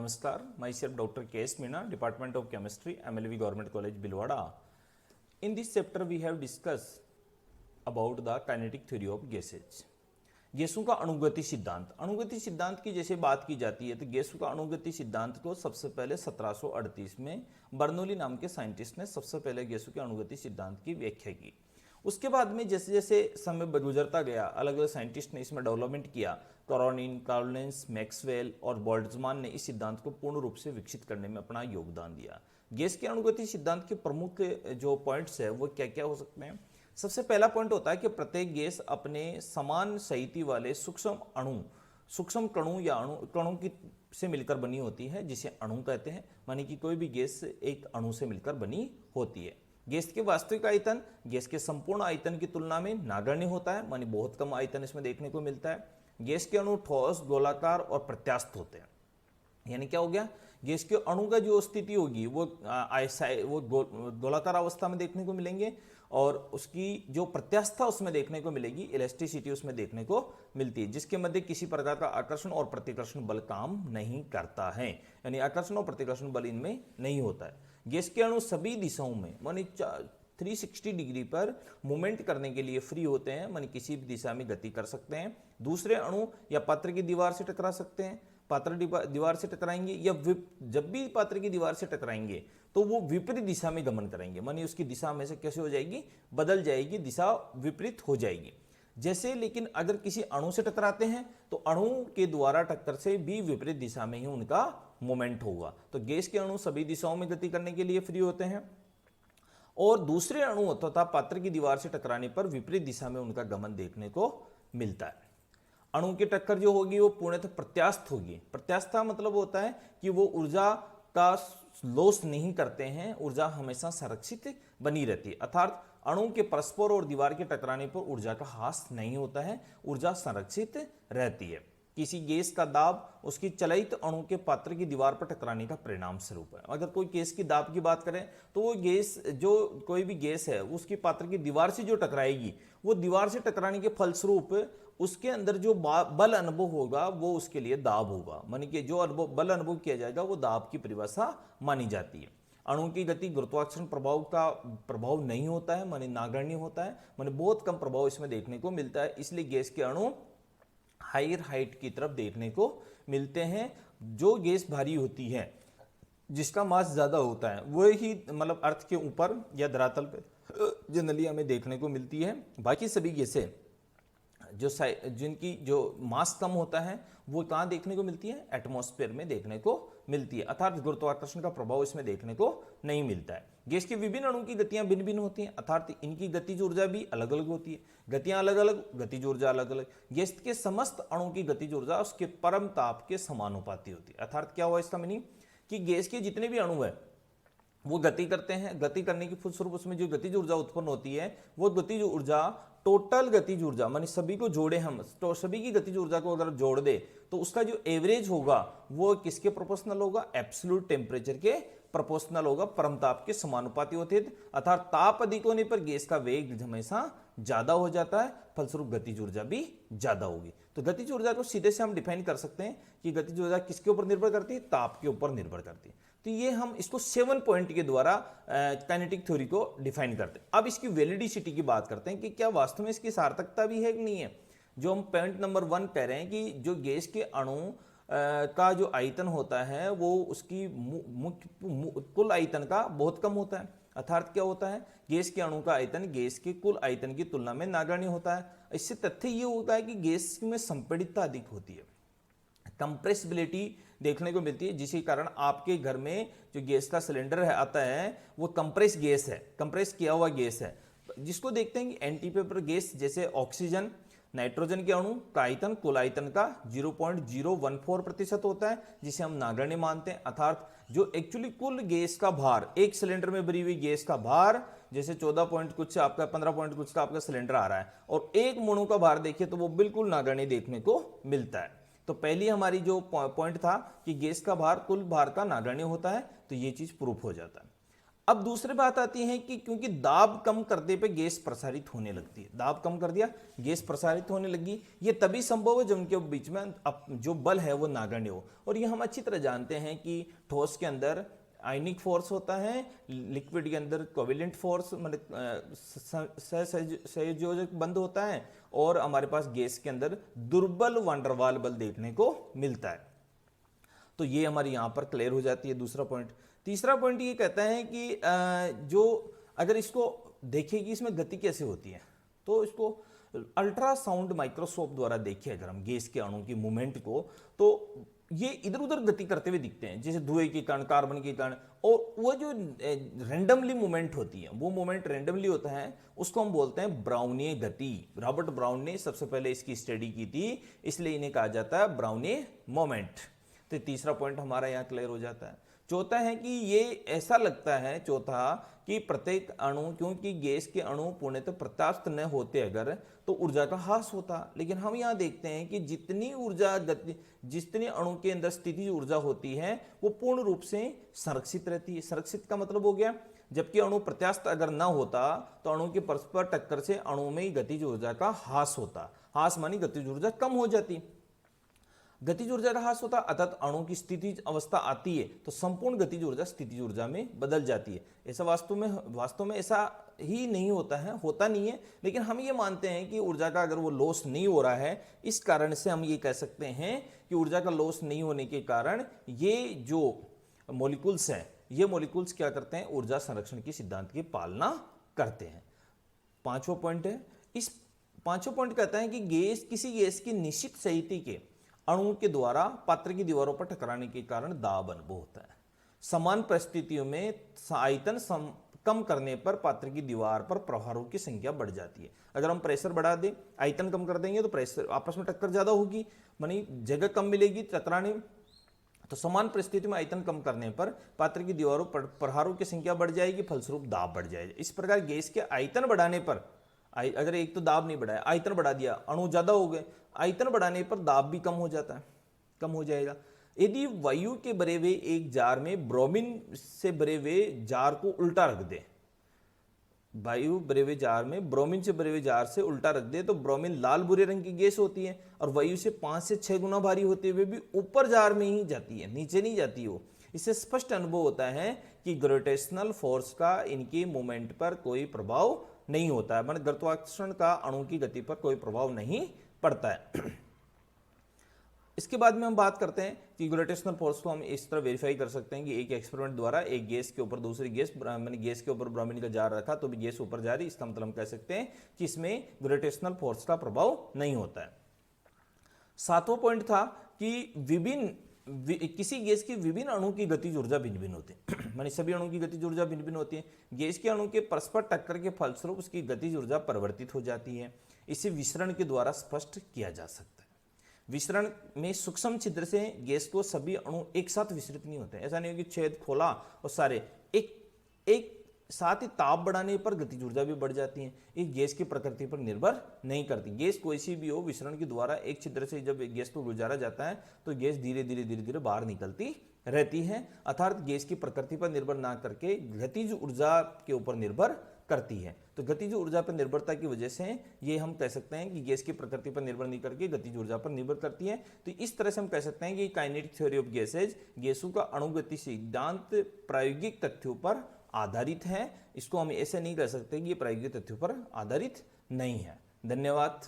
Namaskar, myself Dr. K.S. Meena, Department of Chemistry, MLV Government College, Bhilwara. In this chapter, we have discussed about the kinetic theory of gases. गैसों का अणुगति सिद्धांत। अणुगति सिद्धांत की जैसे बात की जाती है तो गैसों का अणुगति सिद्धांत को सबसे पहले 1738 में बर्नौली नाम के साइंटिस्ट ने सबसे पहले गैसों के अणुगति सिद्धांत की व्याख्या की। उसके बाद में जैसे जैसे समय गुजरता गया, अलग अलग साइंटिस्ट ने इसमें डेवलपमेंट किया। कॉरोनिन, कार्लेंस, मैक्सवेल और बोल्ट्जमान ने इस सिद्धांत को पूर्ण रूप से विकसित करने में अपना योगदान दिया। गैस के अणुगति सिद्धांत के प्रमुख जो पॉइंट्स है वो क्या क्या हो सकते हैं। सबसे पहला पॉइंट होता है कि प्रत्येक गैस अपने समान सहिति वाले सूक्ष्म कणों या कणों की से मिलकर बनी होती है, जिसे अणु कहते हैं। माने कि कोई भी गैस एक अणु से मिलकर बनी होती है। गैस के वास्तविक आयतन गैस के संपूर्ण आयतन की तुलना में नगण्य होता है, माने बहुत कम आयतन इसमें देखने को मिलता है। गैस के अणु ठोस, गोलाकार और प्रत्यास्थ होते हैं। यानी क्या हो गया, गैस के अणु का जो स्थिति होगी वो गोलाकार अवस्था में देखने को मिलेंगे और उसकी जो प्रत्यास्थता उसमें देखने को मिलेगी, इलास्टिसिटी उसमें देखने को मिलती है, जिसके मध्य किसी प्रकार का आकर्षण और प्रतिकर्षण बल काम नहीं करता है। यानी आकर्षण और प्रतिकर्षण बल इनमें नहीं होता है। गैस के अणु सभी दिशाओं में माने 360 डिग्री पर मूवमेंट करने के लिए फ्री होते हैं, माने किसी भी दिशा में गति कर सकते हैं। दूसरे अणु या पात्र की दीवार से टकरा सकते हैं, पात्र दीवार से टकराएंगे या जब भी पात्र की दीवार से टकराएंगे तो वो विपरीत दिशा में गमन करेंगे, माने उसकी दिशा में से कैसे हो जाएगी, बदल जाएगी, दिशा विपरीत हो जाएगी। जैसे लेकिन अगर किसी अणु से टकराते हैं तो अणु के द्वारा टक्कर से भी विपरीत दिशा में ही उनका मोमेंट होगा। तो गैस के अणु सभी दिशाओं में गति करने के लिए फ्री होते हैं और दूसरे अणु तथा पात्र की दीवार से टकराने पर विपरीत दिशा में उनका गमन देखने को मिलता है। अणु की टक्कर जो होगी वो पूर्णतः प्रत्यास्थ होगी। प्रत्यास्थ मतलब होता है कि वो ऊर्जा का लॉस नहीं करते हैं, ऊर्जा हमेशा संरक्षित बनी रहती है। अर्थात अणु के परस्पर और दीवार के टकराने पर ऊर्जा का ह्रास नहीं होता है, ऊर्जा संरक्षित रहती है। किसी गैस का दाब उसकी चलित अणु के पात्र की दीवार पर टकराने का परिणाम स्वरूप है। अगर कोई गैस की दाब की बात करें तो वो गैस जो कोई भी गैस है उसकी पात्र की दीवार से जो टकराएगी, वो दीवार से टकराने के फलस्वरूप उसके अंदर जो बल अनुभव होगा वो उसके लिए दाब होगा। मानी कि जो बल अनुभव किया जाएगा वो दाब की परिभाषा मानी जाती है। अणु की गति गुरुत्वाकर्षण प्रभाव का प्रभाव नहीं होता है, माने नगण्य होता है, माने बहुत कम प्रभाव इसमें देखने को मिलता है। इसलिए गैस के अणु हायर हाइट की तरफ देखने को मिलते हैं। जो गैस भारी होती है, जिसका मास ज्यादा होता है, वो ही मतलब अर्थ के ऊपर या धरातल पर जनरली हमें देखने को मिलती है। बाकी सभी गैसें जिनकी जो मास कम होता है वो कहाँ देखने को मिलती है, एटमॉस्फेयर में देखने को मिलती है। अर्थात गुरुत्वाकर्षण का प्रभाव इसमें देखने को नहीं मिलता है। गैस के विभिन्न अणु की गतियां भिन्न भिन्न होती हैं, अर्थात इनकी गतिज ऊर्जा भी अलग अलग होती है। गतियां अलग अलग, गतिज ऊर्जा अलग अलग। गैस के समस्त अणु की गतिज ऊर्जा उसके परम ताप के समानुपाती होती है। अर्थात क्या हुआ इसका मीनिंग कि गैस के जितने भी अणु है वो गति करते हैं, गति करने के फलस्वरूप उसमें जो गतिज ऊर्जा उत्पन्न होती है वो गतिज ऊर्जा टोटल गतिज ऊर्जा मानी सभी को जोड़े हम तो सभी की गतिज ऊर्जा को अगर जोड़ दे तो उसका जो एवरेज होगा वो किसके प्रोपोर्शनल होगा, एब्सोल्यूट टेम्परेचर के प्रोपोर्शनल होगा, परम ताप के समानुपाती होते हैं। अर्थात ताप अधिक होने पर गैस का वेग हमेशा ज्यादा हो जाता है, फलस्वरूप गतिज ऊर्जा भी ज्यादा होगी। तो गतिज ऊर्जा को सीधे से हम डिफाइन कर सकते हैं कि गतिज ऊर्जा किसके ऊपर निर्भर करती है, ताप के ऊपर निर्भर करती है। तो ये हम इसको 7 पॉइंट के द्वारा काइनेटिक थ्योरी को डिफाइन करते हैं। अब इसकी वैलिडिसिटी की बात करते हैं कि क्या वास्तव में इसकी सार्थकता भी है कि नहीं है। जो हम पॉइंट नंबर 1 कह रहे हैं कि जो गैस के अणु का जो आयतन होता है वो उसकी कुल आयतन का बहुत कम होता है। अर्थात क्या होता है, गैस के अणु का आयतन गैस के कुल आयतन की तुलना में नगण्य होता है। इससे तथ्य ये होता है कि गैस में संपीड़ितता अधिक होती है, कंप्रेसिबिलिटी देखने को मिलती है, जिसके कारण आपके घर में जो गैस का सिलेंडर है आता है वो कंप्रेस गैस है, कंप्रेस किया हुआ गैस है, जिसको देखते हैं कि एंटी पेपर गैस जैसे ऑक्सीजन, नाइट्रोजन के अणु का आयतन कुल आयतन का 0.014% होता है, जिसे हम नगण्य मानते हैं। अर्थात जो एक्चुअली कुल गैस का भार, एक सिलेंडर में भरी हुई गैस का भार जैसे 14 पॉइंट कुछ आपका 15 पॉइंट कुछ का आपका सिलेंडर आ रहा है और एक मोणु का भार देखिए तो वो बिल्कुल नगण्य देखने को मिलता है। तो पहली हमारी जो पॉइंट था कि गैस का भार कुल भार का नगण्य होता है, तो ये चीज प्रूफ हो जाता है। अब दूसरी बात आती है कि क्योंकि दाब कम करने पे गैस प्रसारित होने लगती है, दाब कम कर दिया गैस प्रसारित होने लगी। ये तभी संभव है जब उनके बीच में जो बल है वो नगण्य हो। और ये हम अच्छी तरह जानते हैं कि ठोस के अंदर आयनिक फोर्स होता है, लिक्विड के अंदर कोवेलेंट फोर्स मतलब सहसंयोजक बंध होता है, और हमारे पास गैस के अंदर दुर्बल वान डेर वाल बल देखने को मिलता है। तो ये हमारी यहां पर क्लियर हो जाती है दूसरा पॉइंट। तीसरा पॉइंट ये कहता है कि जो अगर इसको देखिए कि इसमें गति कैसे होती है, तो इसको अल्ट्रासाउंड माइक्रोस्कोप द्वारा देखिए अगर हम गैस के अणु की मूवमेंट को, तो ये इधर उधर गति करते हुए दिखते हैं, जैसे धुएं के कण, कार्बन के कण, और वो जो रैंडमली मूवमेंट होती है, वो मूवमेंट रैंडमली होता है, उसको हम बोलते हैं ब्राउनिय गति। रॉबर्ट ब्राउन ने सबसे पहले इसकी स्टडी की थी, इसलिए इन्हें कहा जाता है ब्राउनिय मोमेंट। तो तीसरा पॉइंट हमारा यहाँ क्लियर हो जाता है। चौथा है कि ये ऐसा लगता है, चौथा, कि प्रत्येक अणु, क्योंकि गैस के अणु पूर्णतः प्रत्यास्थ न होते अगर, तो ऊर्जा का ह्रास होता। लेकिन हम यहाँ देखते हैं कि जितनी ऊर्जा जितनी अणु के अंदर स्थितिज ऊर्जा होती है वो पूर्ण रूप से संरक्षित रहती है। संरक्षित का मतलब हो गया, जबकि अणु प्रत्यास्थ अगर न होता तो अणु के परस्पर टक्कर से अणु में गतिज ऊर्जा का ह्रास होता। ह्रास मानी गतिज ऊर्जा कम हो जाती, गतिज ऊर्जा का ह्रास होता, अर्थात अणु की स्थितिज अवस्था आती है तो संपूर्ण गतिज ऊर्जा स्थितिज ऊर्जा में बदल जाती है। ऐसा वास्तव में ऐसा ही नहीं होता है, होता नहीं है, लेकिन हम ये मानते हैं कि ऊर्जा का अगर वो लॉस नहीं हो रहा है, इस कारण से हम ये कह सकते हैं कि ऊर्जा का लॉस नहीं होने के कारण ये जो मॉलिक्यूल्स हैं, ये मॉलिक्यूल्स क्या करते हैं, ऊर्जा संरक्षण की सिद्धांत की पालना करते हैं। पांचवा पॉइंट है, इस पांचवा पॉइंट कहता है कि किसी गैस की निश्चित सहिति के अणु के द्वारा पात्र की दीवारों पर टकराने के कारण दाब अनुभव होता है। समान परिस्थितियों में आयतन कम करने पर पात्र की दीवार पर प्रहारों की संख्या बढ़ जाती है। अगर हम प्रेशर बढ़ा दें, आयतन कम कर देंगे, तो प्रेशर आपस में टक्कर ज्यादा होगी, मानी जगह कम मिलेगी टकराने। तो समान परिस्थिति में आयतन कम करने पर पात्र की दीवारों पर प्रहारों की संख्या बढ़ जाएगी, फलस्वरूप दाब बढ़ जाएगा। इस प्रकार गैस के आयतन बढ़ाने पर, अगर एक तो दाब नहीं बढ़ाया, आयतन बढ़ा दिया, अणु ज्यादा हो गए, आयतन बढ़ाने पर दाब भी कम हो जाता है, कम हो जाएगा। यदि वायु के भरे हुए एक जार में ब्रोमीन से भरे हुए जार को उल्टा रख दे, वायु भरे हुए जार में ब्रोमीन से भरे हुए जार से उल्टा रख दे, तो ब्रोमीन लाल भूरे रंग की गैस होती है और वायु से 5 से 6 गुना भारी होते हुए भी ऊपर जार में ही जाती है, नीचे नहीं जाती वो। इससे स्पष्ट अनुभव होता है कि ग्रेविटेशनल फोर्स का इनके मूवमेंट पर कोई प्रभाव नहीं होता है, मतलब गुरुत्वाकर्षण का अणु की गति पर कोई प्रभाव नहीं पड़ता है। इसके बाद में हम बात करते हैं कि ग्रेविटेशनल फोर्स को हम इस तरह वेरीफाई कर सकते हैं कि एक एक्सपेरिमेंट द्वारा एक गैस के ऊपर दूसरी गैस, मैंने गैस के ऊपर ब्रोमीन का जार रखा तो भी गैस ऊपर जा रही, इसका मतलब हम कह सकते हैं कि इसमें ग्रेविटेशनल फोर्स का प्रभाव नहीं होता है। सातवां पॉइंट था कि किसी गैस की विभिन्न अणु की गतिज ऊर्जा भिन्न भिन्न होती है, मानी सभी अणु की गतिज ऊर्जा भिन्न भिन्न होती है। गैस के अणु के परस्पर टक्कर के फलस्वरूप उसकी गतिज ऊर्जा परिवर्तित हो जाती है। इसे विसरण के द्वारा स्पष्ट किया जा सकता है। विसरण में सूक्ष्म छिद्र से गैस को सभी अणु एक साथ विसरित नहीं होते, ऐसा नहीं हो कि छेद खोला और सारे एक साथ ही ताप बढ़ाने पर गतिज ऊर्जा भी बढ़ जाती है। इस गैस की प्रकृति पर निर्भर नहीं करती। गैस कोई सी भी हो, विसरण के द्वारा एक छिद्र से जब गैस को गुजारा जाता है तो गैस धीरे धीरे बाहर निकलती रहती है, अर्थात गैस की प्रकृति पर निर्भर ना करके गतिज ऊर्जा के ऊपर निर्भर करती है। तो गतिज ऊर्जा पर निर्भरता की वजह से ये हम कह सकते हैं कि गैस की प्रकृति पर निर्भर नहीं करके गतिज ऊर्जा पर निर्भर करती है। तो इस तरह से हम कह सकते हैं कि काइनेटिक थ्योरी ऑफ गैसेज, गैसों का अणुगति सिद्धांत प्रायोगिक तथ्यों पर आधारित है। इसको हम ऐसे नहीं कह सकते कि ये प्रायोगिक तथ्यों पर आधारित नहीं है। धन्यवाद।